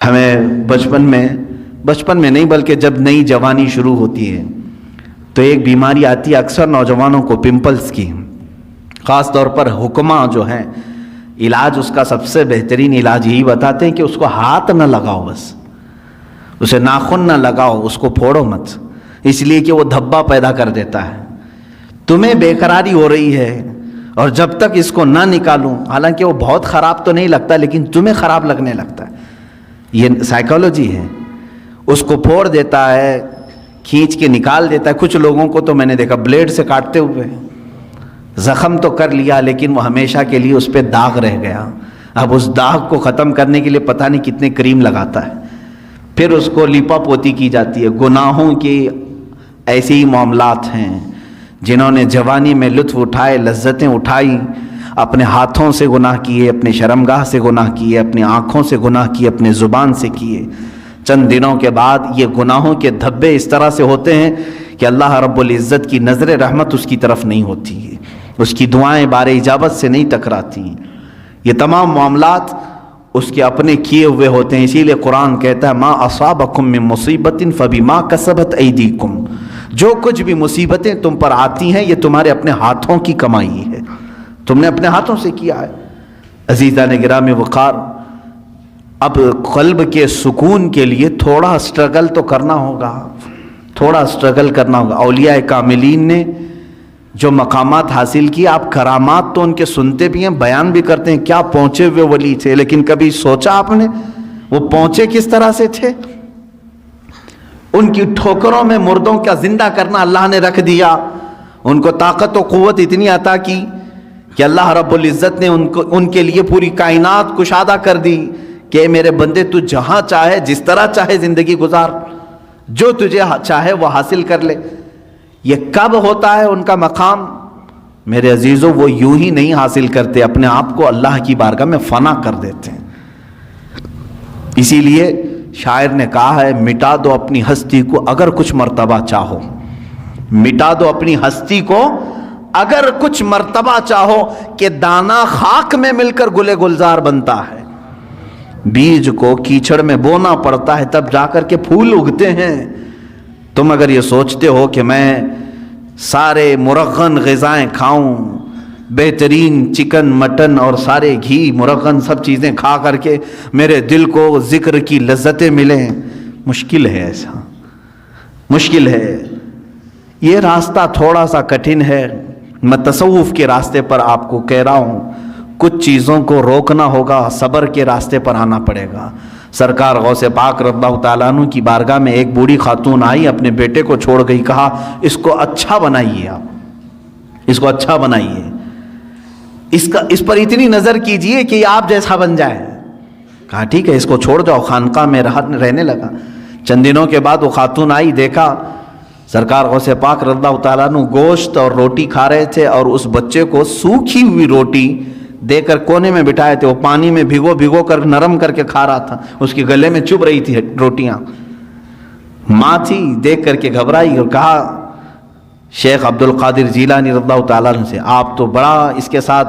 ہمیں بچپن میں نہیں بلکہ جب نئی جوانی شروع ہوتی ہے تو ایک بیماری آتی ہے اکثر نوجوانوں کو، پمپلز کی. خاص طور پر حکماں جو ہیں علاج اس کا سب سے بہترین علاج یہی بتاتے ہیں کہ اس کو ہاتھ نہ لگاؤ، بس اسے ناخن نہ لگاؤ، اس کو پھوڑو مت، اس لیے کہ وہ دھبا پیدا کر دیتا ہے. تمہیں بے قراری ہو رہی ہے اور جب تک اس کو نہ نکالوں، حالانکہ وہ بہت خراب تو نہیں لگتا لیکن تمہیں خراب لگنے لگتا ہے. یہ سائیکالوجی ہے. اس کو پھوڑ دیتا ہے، کھینچ کے نکال دیتا ہے. کچھ لوگوں کو تو میں نے دیکھا بلیڈ سے کاٹتے ہوئے، زخم تو کر لیا لیکن وہ ہمیشہ کے لیے اس پہ داغ رہ گیا. اب اس داغ کو ختم کرنے کے لیے پتہ نہیں کتنے کریم لگاتا ہے. پھر اس کو لیپا پوتی کی جاتی ہے. گناہوں کے ایسے ہی معاملات ہیں. جنہوں نے جوانی میں لطف اٹھائے، لذتیں اٹھائی، اپنے ہاتھوں سے گناہ کیے، اپنے شرمگاہ سے گناہ کیے، اپنی آنکھوں سے گناہ کیے، اپنے زبان سے کیے، چند دنوں کے بعد یہ گناہوں کے دھبے اس طرح سے ہوتے ہیں کہ اللہ رب العزت کی نظر رحمت اس کی طرف نہیں ہوتی ہے، اس کی دعائیں بار اجابت سے نہیں ٹکراتی. یہ تمام معاملات اس کے اپنے کیے ہوئے ہوتے ہیں. اسی لیے قرآن کہتا ہے ما اصابکم من مصیبت فبما کسبت ایدیکم، جو کچھ بھی مصیبتیں تم پر آتی ہیں یہ تمہارے اپنے ہاتھوں کی کمائی ہے، تم نے اپنے ہاتھوں سے کیا ہے. عزیزان گرامی وقار، اب قلب کے سکون کے لیے تھوڑا سٹرگل تو کرنا ہوگا، تھوڑا سٹرگل کرنا ہوگا. اولیاء کاملین نے جو مقامات حاصل کیے، آپ کرامات تو ان کے سنتے بھی ہیں، بیان بھی کرتے ہیں، کیا پہنچے ہوئے ولی تھے، لیکن کبھی سوچا آپ نے وہ پہنچے کس طرح سے تھے؟ ان کی ٹھوکروں میں مردوں کا زندہ کرنا اللہ نے رکھ دیا. ان کو طاقت و قوت اتنی عطا کی کہ اللہ رب العزت نے ان کے لیے پوری کائنات کشادہ کر دی کہ میرے بندے تو جہاں چاہے جس طرح چاہے زندگی گزار، جو تجھے چاہے وہ حاصل کر لے. یہ کب ہوتا ہے ان کا مقام؟ میرے عزیزوں، وہ یوں ہی نہیں حاصل کرتے، اپنے آپ کو اللہ کی بارگاہ میں فنا کر دیتے ہیں. اسی لیے شاعر نے کہا ہے مٹا دو اپنی ہستی کو اگر کچھ مرتبہ چاہو، مٹا دو اپنی ہستی کو اگر کچھ مرتبہ چاہو، کہ دانا خاک میں مل کر گلے گلزار بنتا ہے. بیج کو کیچڑ میں بونا پڑتا ہے تب جا کر کے پھول اگتے ہیں. تم اگر یہ سوچتے ہو کہ میں سارے مرغن غذائیں کھاؤں، بہترین چکن مٹن اور سارے گھی مرغن سب چیزیں کھا کر کے میرے دل کو ذکر کی لذتیں ملیں، مشکل ہے. ایسا مشکل ہے. یہ راستہ تھوڑا سا کٹھن ہے. میں تصوف کے راستے پر آپ کو کہہ رہا ہوں، کچھ چیزوں کو روکنا ہوگا، صبر کے راستے پر آنا پڑے گا. سرکار غوث پاک رضی اللہ تعالیٰ عنہ کی بارگاہ میں ایک بوڑھی خاتون آئی، اپنے بیٹے کو چھوڑ گئی، کہا اس کو اچھا بنائیے، آپ اس کو اچھا بنائیے، اس پر اتنی نظر کیجئے کہ یہ آپ جیسا بن جائے. کہا ٹھیک ہے، اس کو چھوڑ جاؤ. خانقاہ میں رہنے لگا. چند دنوں کے بعد وہ خاتون آئی، دیکھا سرکار غوث پاک رضی اللہ تعالیٰ عنہ گوشت اور روٹی کھا رہے تھے اور اس بچے کو سوکھی ہوئی روٹی دے کر کونے میں بٹھائے تھے. وہ پانی میں بھگو کر نرم کر کے کھا رہا تھا، اس کے گلے میں چبھ رہی تھی روٹیاں. ماں تھی، دیکھ کر کے گھبرائی اور کہا شیخ عبد القادر جیلانی رضی اللہ تعالیٰ عنہ سے، آپ تو بڑا اس کے ساتھ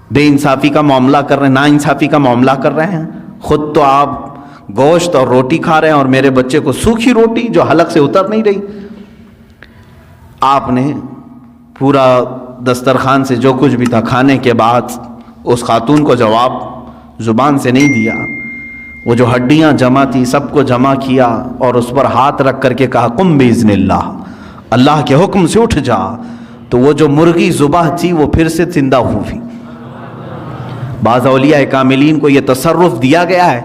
بے انصافی کا معاملہ کر رہے ہیں، نا انصافی کا معاملہ کر رہے ہیں. خود تو آپ گوشت اور روٹی کھا رہے ہیں اور میرے بچے کو سوکھی روٹی جو حلق سے اتر نہیں رہی. آپ نے پورا دسترخوان سے جو کچھ بھی تھا کھانے کے بعد اس خاتون کو جواب زبان سے نہیں دیا. وہ جو ہڈیاں جمع تھی سب کو جمع کیا اور اس پر ہاتھ رکھ کر کے کہا قم باذن اللہ، اللہ کے حکم سے اٹھ جا. تو وہ جو مرغی ذبح تھی وہ پھر سے زندہ ہوئی. بعض اولیاء کاملین کو یہ تصرف دیا گیا ہے.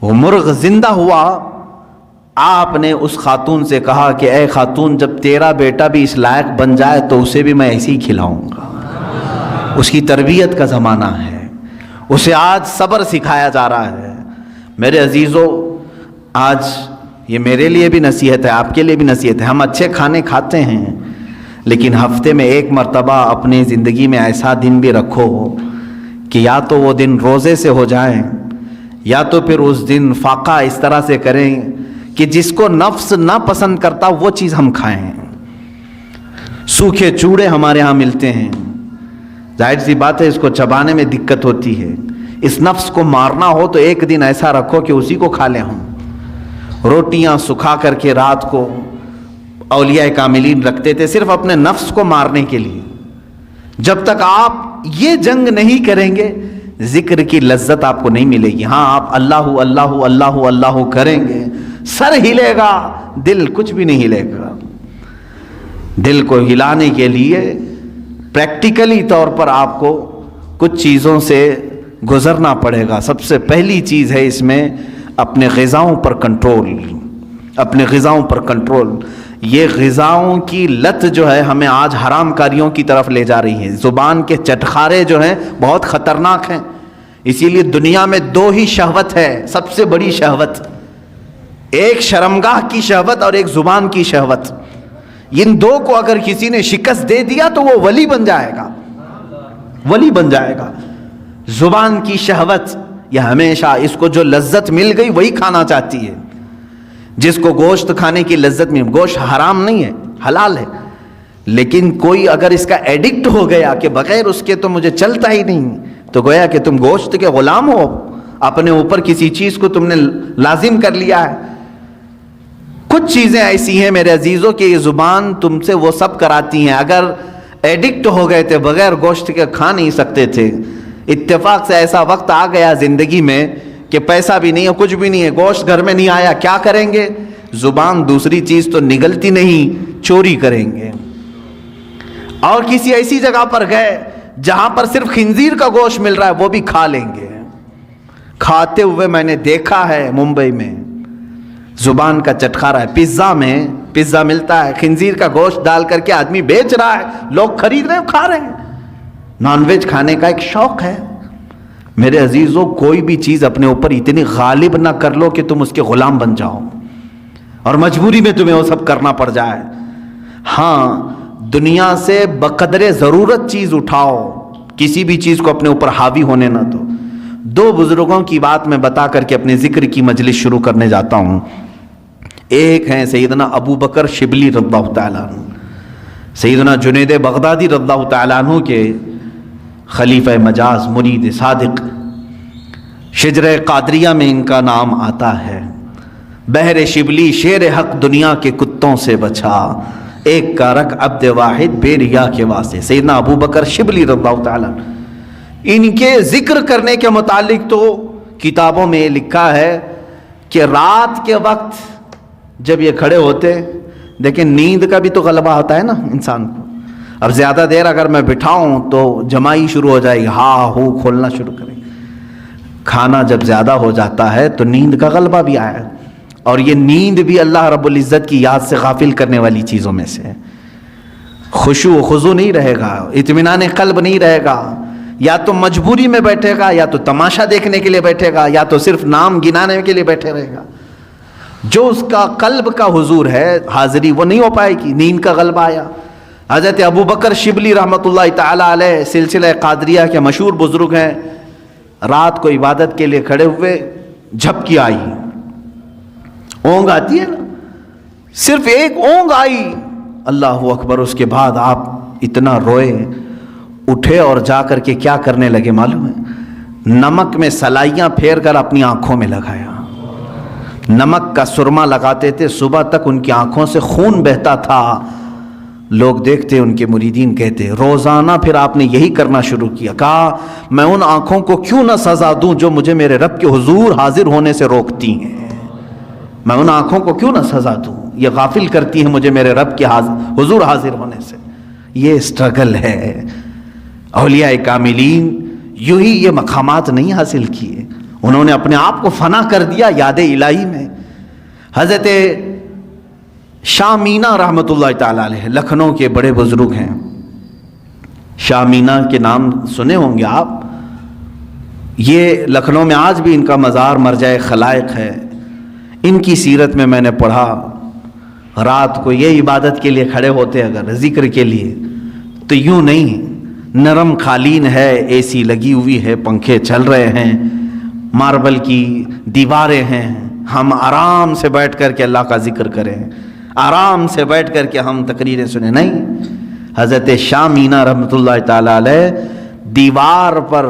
وہ مرغ زندہ ہوا. آپ نے اس خاتون سے کہا کہ اے خاتون، جب تیرا بیٹا بھی اس لائق بن جائے تو اسے بھی میں ایسے ہی کھلاؤں گا. اس کی تربیت کا زمانہ ہے، اسے آج صبر سکھایا جا رہا ہے. میرے عزیزو، آج یہ میرے لیے بھی نصیحت ہے، آپ کے لیے بھی نصیحت ہے. ہم اچھے کھانے کھاتے ہیں لیکن ہفتے میں ایک مرتبہ اپنی زندگی میں ایسا دن بھی رکھو کہ یا تو وہ دن روزے سے ہو جائیں یا تو پھر اس دن فاقہ اس طرح سے کریں کہ جس کو نفس نہ پسند کرتا وہ چیز ہم کھائیں. سوکھے چوڑے ہمارے ہاں ملتے ہیں، ظاہر سی بات ہے اس کو چبانے میں دقت ہوتی ہے. اس نفس کو مارنا ہو تو ایک دن ایسا رکھو کہ اسی کو کھا لیں ہم. روٹیاں سکھا کر کے رات کو اولیاء کاملین رکھتے تھے صرف اپنے نفس کو مارنے کے لیے. جب تک آپ یہ جنگ نہیں کریں گے ذکر کی لذت آپ کو نہیں ملے گی. ہاں آپ اللہ اللہ اللہ اللہ کریں گے, سر ہلے گا, دل کچھ بھی نہیں ہلے گا. دل کو ہلانے کے لیے پریکٹیکلی طور پر آپ کو کچھ چیزوں سے گزرنا پڑے گا. سب سے پہلی چیز ہے اس میں اپنے غذاؤں پر کنٹرول, اپنے غذاؤں پر کنٹرول. یہ غذاؤں کی لت جو ہے ہمیں آج حرام کاریوں کی طرف لے جا رہی ہے. زبان کے چٹخارے جو ہیں بہت خطرناک ہیں. اسی لیے دنیا میں دو ہی شہوت ہے, سب سے بڑی شہوت, ایک شرمگاہ کی شہوت اور ایک زبان کی شہوت. ان دو کو اگر کسی نے شکست دے دیا تو وہ ولی بن جائے گا, ولی بن جائے گا. زبان کی شہوت یہ ہمیشہ اس کو جو لذت مل گئی وہی کھانا چاہتی ہے. جس کو گوشت کھانے کی لذت میں, گوشت حرام نہیں ہے, حلال ہے, لیکن کوئی اگر اس کا ایڈکٹ ہو گیا کہ بغیر اس کے تو مجھے چلتا ہی نہیں, تو گویا کہ تم گوشت کے غلام ہو, اپنے اوپر کسی چیز کو تم نے لازم کر لیا ہے. کچھ چیزیں ایسی ہیں میرے عزیزوں کہ یہ زبان تم سے وہ سب کراتی ہیں. اگر ایڈکٹ ہو گئے تھے بغیر گوشت کے کھا نہیں سکتے تھے, اتفاق سے ایسا وقت آ گیا زندگی میں کہ پیسہ بھی نہیں ہے, کچھ بھی نہیں ہے, گوشت گھر میں نہیں آیا, کیا کریں گے؟ زبان دوسری چیز تو نگلتی نہیں, چوری کریں گے. اور کسی ایسی جگہ پر گئے جہاں پر صرف خنزیر کا گوشت مل رہا ہے وہ بھی کھا لیں گے. کھاتے ہوئے میں نے دیکھا ہے ممبئی میں, زبان کا چٹخارا ہے. پیزا میں پیزا ملتا ہے, خنزیر کا گوشت ڈال کر کے آدمی بیچ رہا ہے, لوگ خرید رہے ہیں, کھا رہے ہیں. نان ویج کھانے کا ایک شوق ہے. میرے عزیزوں کوئی بھی چیز اپنے اوپر اتنی غالب نہ کر لو کہ تم اس کے غلام بن جاؤ اور مجبوری میں تمہیں وہ سب کرنا پڑ جائے. ہاں دنیا سے بقدر ضرورت چیز اٹھاؤ, کسی بھی چیز کو اپنے اوپر حاوی ہونے نہ دو. دو بزرگوں کی بات میں بتا کر کے اپنے ذکر کی مجلس شروع کرنے جاتا ہوں. ایک ہیں سیدنا ابو بکر شبلی رضی اللہ تعالیٰ عنہ, سیدنا جنید بغدادی رضی اللہ تعالیٰ عنہ کے خلیفہ مجاز مرید صادق. شجرہ قادریہ میں ان کا نام آتا ہے. بحر شبلی شیر حق دنیا کے کتوں سے بچا, ایک کا رکھ عبد واحد بے ریا کے واسطے. سیدنا ابو بکر شبلی رضی اللہ تعالیٰ, ان کے ذکر کرنے کے متعلق تو کتابوں میں یہ لکھا ہے کہ رات کے وقت جب یہ کھڑے ہوتے, لیکن نیند کا بھی تو غلبہ ہوتا ہے نا انسان کو. اب زیادہ دیر اگر میں بٹھاؤں تو جمائی شروع ہو جائے گی, ہاں ہو کھولنا شروع کریں گے. کھانا جب زیادہ ہو جاتا ہے تو نیند کا غلبہ بھی آیا, اور یہ نیند بھی اللہ رب العزت کی یاد سے غافل کرنے والی چیزوں میں سے ہے. خشوع و خضوع نہیں رہے گا, اطمینان قلب نہیں رہے گا. یا تو مجبوری میں بیٹھے گا, یا تو تماشا دیکھنے کے لیے بیٹھے گا, یا تو صرف نام گنانے کے لیے بیٹھے رہے گا. جو اس کا قلب کا حضور ہے, حاضری, وہ نہیں ہو پائے گی. نیند کا غلبہ آیا. حضرت ابو بکر شبلی رحمۃ اللہ تعالی علیہ سلسلہ قادریہ کے مشہور بزرگ ہیں. رات کو عبادت کے لیے کھڑے ہوئے, جھپکی آئی, اونگ آتی ہے نا, صرف ایک اونگ آئی, اللہ اکبر. اس کے بعد آپ اتنا روئے, اٹھے اور جا کر کے کیا کرنے لگے معلوم ہے؟ نمک میں سلائیاں پھیر کر اپنی آنکھوں میں لگایا. نمک کا سرما لگاتے تھے, صبح تک ان کی آنکھوں سے خون بہتا تھا. لوگ دیکھتے, ان کے مریدین کہتے, روزانہ پھر آپ نے یہی کرنا شروع کیا. کہا میں ان آنکھوں کو کیوں نہ سزا دوں جو مجھے میرے رب کے حضور حاضر ہونے سے روکتی ہیں. میں ان آنکھوں کو کیوں نہ سزا دوں, یہ غافل کرتی ہیں مجھے میرے رب کے حضور حاضر ہونے سے. یہ اسٹرگل ہے. اولیاء کاملین یوں ہی یہ مقامات نہیں حاصل کیے, انہوں نے اپنے آپ کو فنا کر دیا یاد الہی میں. حضرت شاہ مینا رحمۃ اللہ تعالیٰ علیہ لکھنؤ کے بڑے بزرگ ہیں. شاہ مینا کے نام سنے ہوں گے آپ. یہ لکھنؤ میں آج بھی ان کا مزار مرجع خلائق ہے. ان کی سیرت میں نے پڑھا, رات کو یہ عبادت کے لیے کھڑے ہوتے اگر ذکر کے لیے تو یوں نہیں, نرم قالین ہے, اے سی لگی ہوئی ہے, پنکھے چل رہے ہیں, ماربل کی دیواریں ہیں, ہم آرام سے بیٹھ کر کے اللہ کا ذکر کریں, آرام سے بیٹھ کر کے ہم تقریریں سنیں. نہیں, حضرت شاہ مینا رحمۃ اللہ تعالی علیہ دیوار پر